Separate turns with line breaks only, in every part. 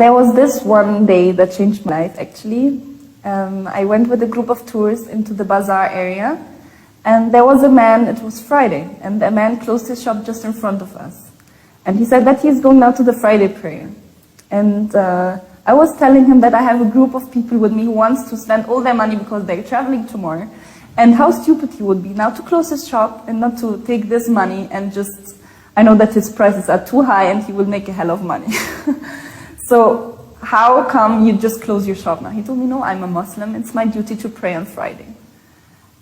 There was this one day that changed my life, actually. I went with a group of tourists into the bazaar area, and there was a man, it was Friday, and the man closed his shop just in front of us. And he said that he's going now to the Friday prayer. And I was telling him that I have a group of people with me who wants to spend all their money because they're traveling tomorrow, and how stupid he would be now to close his shop and not to take this money and just, I know that his prices are too high and he will make a hell of money. So how come you just close your shop now? He told me, no, I'm a Muslim, it's my duty to pray on Friday.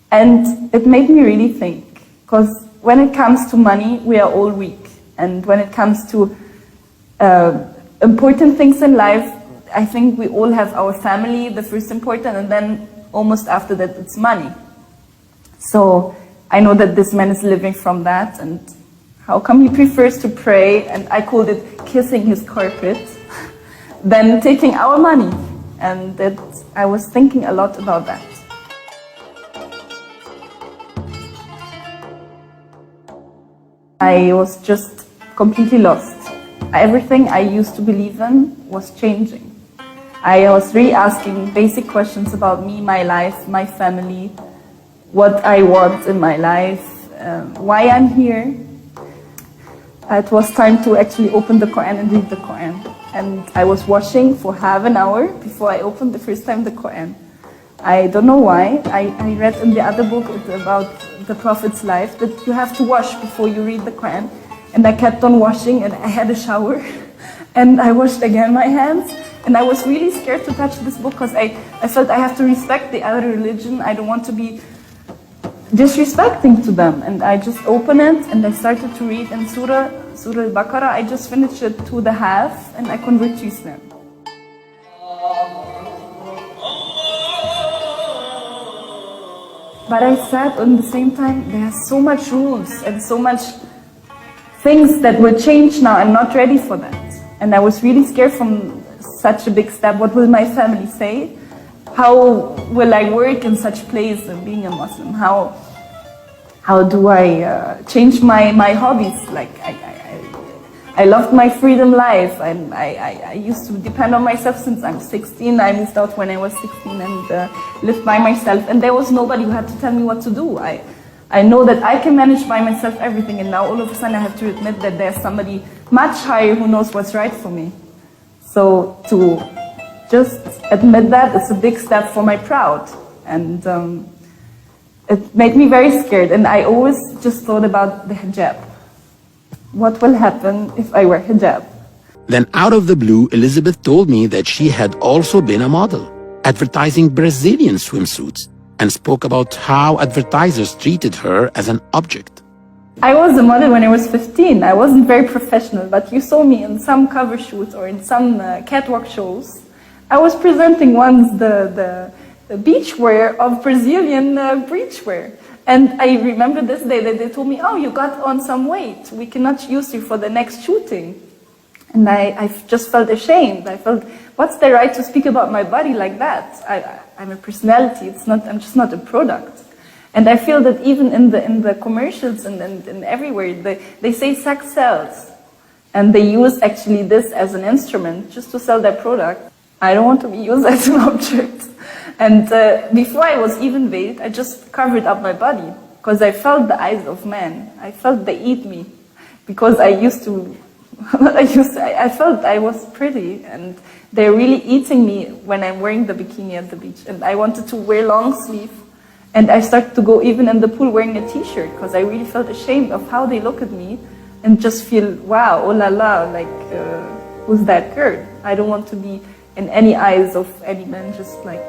And it made me really think, because when it comes to money, we are all weak. And when it comes to important things in life, I think we all have our family, the first important, and then almost after that, it's money. So I know that this man is living from that, and how come he prefers to pray, and I called it kissing his carpet, than taking our money. And that I was thinking a lot about that. I was just completely lost. Everything I used to believe in was changing. I was really asking basic questions about me, my life, my family, what I want in my life, why I'm here. It was time to actually open the Quran and read the Quran. And I was washing for half an hour before I opened the first time the Quran. I don't know why. I read in the other book about the Prophet's life that you have to wash before you read the Quran. And I kept on washing, and I had a shower. And I washed again my hands. And I was really scared to touch this book because I felt I have to respect the other religion. I don't want to be disrespecting to them. And I just opened it and I started to read in Surah Al-Baqarah. I just finished it to the half and I converted to Islam. But I said at the same time, there are so much rules and so much things that will change now. I'm not ready for that. And I was really scared from such a big step. What will my family say? How will I work in such place and being a Muslim? How do I change my hobbies? Like I loved my freedom life. I used to depend on myself since I'm 16. I moved out when I was 16 and lived by myself. And there was nobody who had to tell me what to do. I know that I can manage by myself everything. And now all of a sudden I have to admit that there's somebody much higher who knows what's right for me. So to just admit that, it's a big step for my pride. And it made me very scared. And I always just thought about the hijab. What will happen if I wear hijab?
Then out of the blue, Elizabeth told me that she had also been a model, advertising Brazilian swimsuits, and spoke about how advertisers treated her as an object.
I was a model when I was 15. I wasn't very professional, but you saw me in some cover shoots or in some catwalk shows. I was presenting once the beachwear of Brazilian beachwear. And I remember this day that they told me, oh, you got on some weight. We cannot use you for the next shooting. And I just felt ashamed. I felt, what's the right to speak about my body like that? I'm a personality. I'm just not a product. And I feel that even in the commercials and everywhere, they say sex sells. And they use actually this as an instrument just to sell their product. I don't want to be used as an object. And before I was even veiled, I just covered up my body because I felt the eyes of men. I felt they eat me because I felt I was pretty and they're really eating me when I'm wearing the bikini at the beach. And I wanted to wear long sleeve. And I started to go even in the pool wearing a t-shirt because I really felt ashamed of how they look at me and just feel, wow, oh la la, like, who's that girl? I don't want to be in any eyes of any man, just like,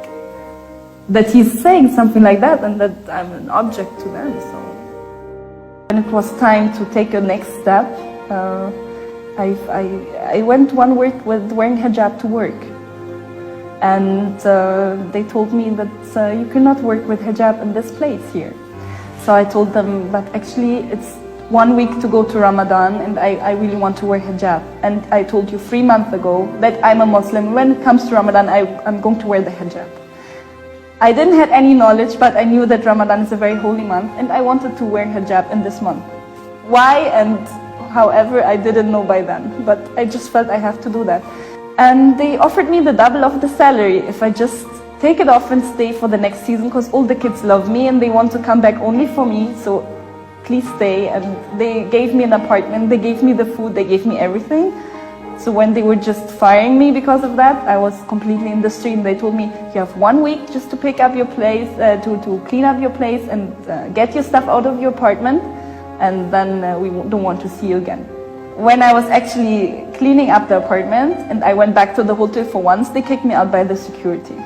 that he's saying something like that and that I'm an object to them. So when it was time to take a next step, I went one week with wearing hijab to work. And they told me that you cannot work with hijab in this place here. So I told them, but actually it's 1 week to go to Ramadan and I really want to wear hijab. And I told you 3 months ago that I'm a Muslim. When it comes to Ramadan, I'm going to wear the hijab. I didn't have any knowledge, but I knew that Ramadan is a very holy month and I wanted to wear hijab in this month. Why and however, I didn't know by then, but I just felt I have to do that. And they offered me the double of the salary if I just take it off and stay for the next season, because all the kids love me and they want to come back only for me, so please stay. And they gave me an apartment, they gave me the food, they gave me everything. So when they were just firing me because of that, I was completely in the street, and they told me, you have 1 week just to pick up your place, to clean up your place and get your stuff out of your apartment, and then we don't want to see you again. When I was actually cleaning up the apartment and I went back to the hotel for once, they kicked me out by the security.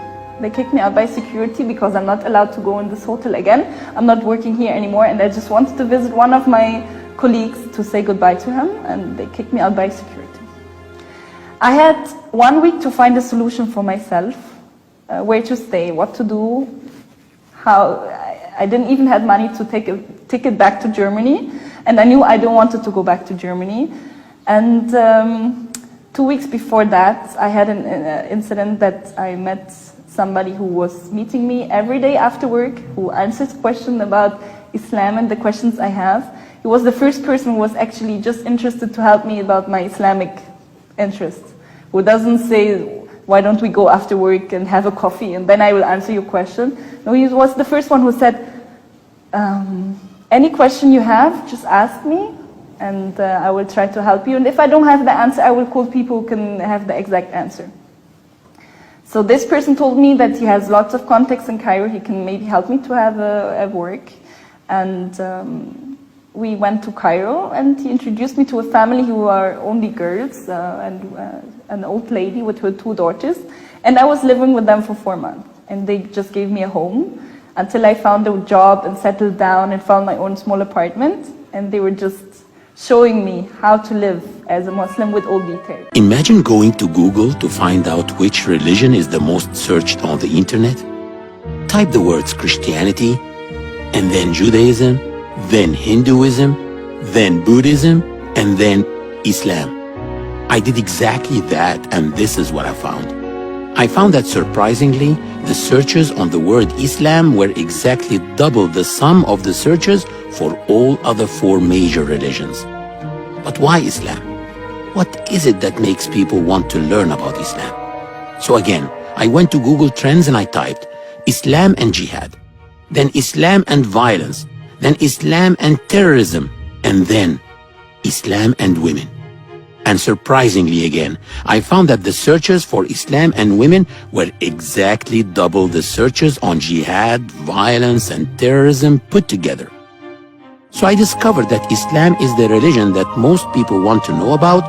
They kicked me out by security because I'm not allowed to go in this hotel again. I'm not working here anymore, and I just wanted to visit one of my colleagues to say goodbye to him, and they kicked me out by security. I had 1 week to find a solution for myself, where to stay, what to do, how. I didn't even have money to take a ticket back to Germany, and I knew I don't want to go back to Germany. And 2 weeks before that, I had an incident that I met somebody who was meeting me every day after work, who answers questions about Islam and the questions I have. He was the first person who was actually just interested to help me about my Islamic interests, who doesn't say, why don't we go after work and have a coffee and then I will answer your question. No, he was the first one who said, any question you have, just ask me and I will try to help you. And if I don't have the answer, I will call people who can have the exact answer. So this person told me that he has lots of contacts in Cairo, he can maybe help me to have a work. And we went to Cairo, and he introduced me to a family who are only girls, and an old lady with her 2 daughters. And I was living with them for 4 months, and they just gave me a home until I found a job and settled down and found my own small apartment. And they were just showing me how to live as a Muslim with all details.
Imagine going to Google to find out which religion is the most searched on the internet. Type the words Christianity, and then Judaism, then Hinduism, then Buddhism, and then Islam. I did exactly that, and this is what I found. I found that surprisingly, the searches on the word Islam were exactly double the sum of the searches for all other 4 major religions. But why Islam? What is it that makes people want to learn about Islam? So again, I went to Google Trends and I typed Islam and Jihad, then Islam and violence, then Islam and terrorism, and then Islam and women. And surprisingly again, I found that the searches for Islam and women were exactly double the searches on jihad, violence, and terrorism put together. So I discovered that Islam is the religion that most people want to know about,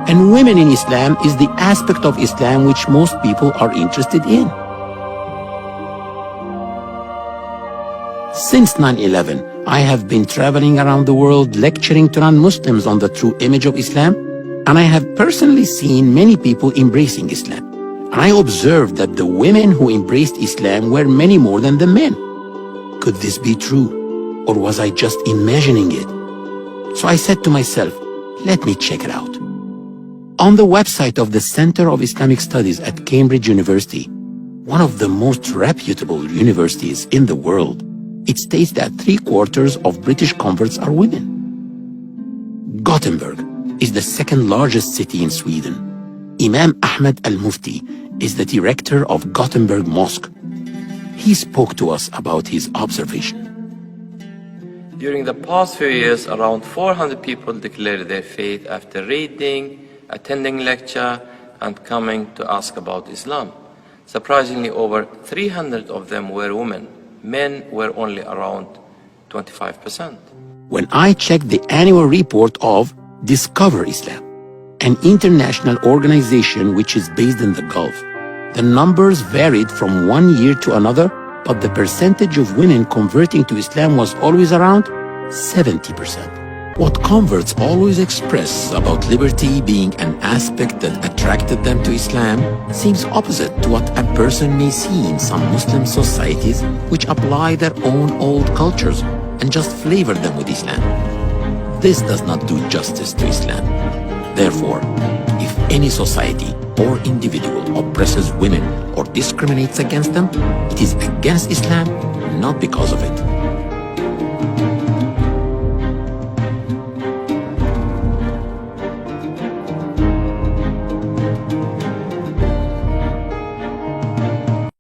and women in Islam is the aspect of Islam which most people are interested in. Since 9/11, I have been traveling around the world lecturing to non-Muslims on the true image of Islam, and I have personally seen many people embracing Islam. And I observed that the women who embraced Islam were many more than the men. Could this be true? Or was I just imagining it? So I said to myself, let me check it out. On the website of the Center of Islamic Studies at Cambridge University, one of the most reputable universities in the world, it states that 3/4 of British converts are women. Gothenburg is the 2nd largest city in Sweden. Imam Ahmed al-Mufti is the director of Gothenburg Mosque. He spoke to us about his observation.
During the past few years, around 400 people declared their faith after reading, attending lecture, and coming to ask about Islam. Surprisingly, over 300 of them were women. Men were only around 25%.
When I checked the annual report of Discover Islam, an international organization which is based in the Gulf, the numbers varied from one year to another, but the percentage of women converting to Islam was always around 70%. What converts always express about liberty being an aspect that attracted them to Islam seems opposite to what a person may see in some Muslim societies which apply their own old cultures and just flavor them with Islam. This does not do justice to Islam. Therefore, if any society or individual oppresses women or discriminates against them, it is against Islam, not because of it.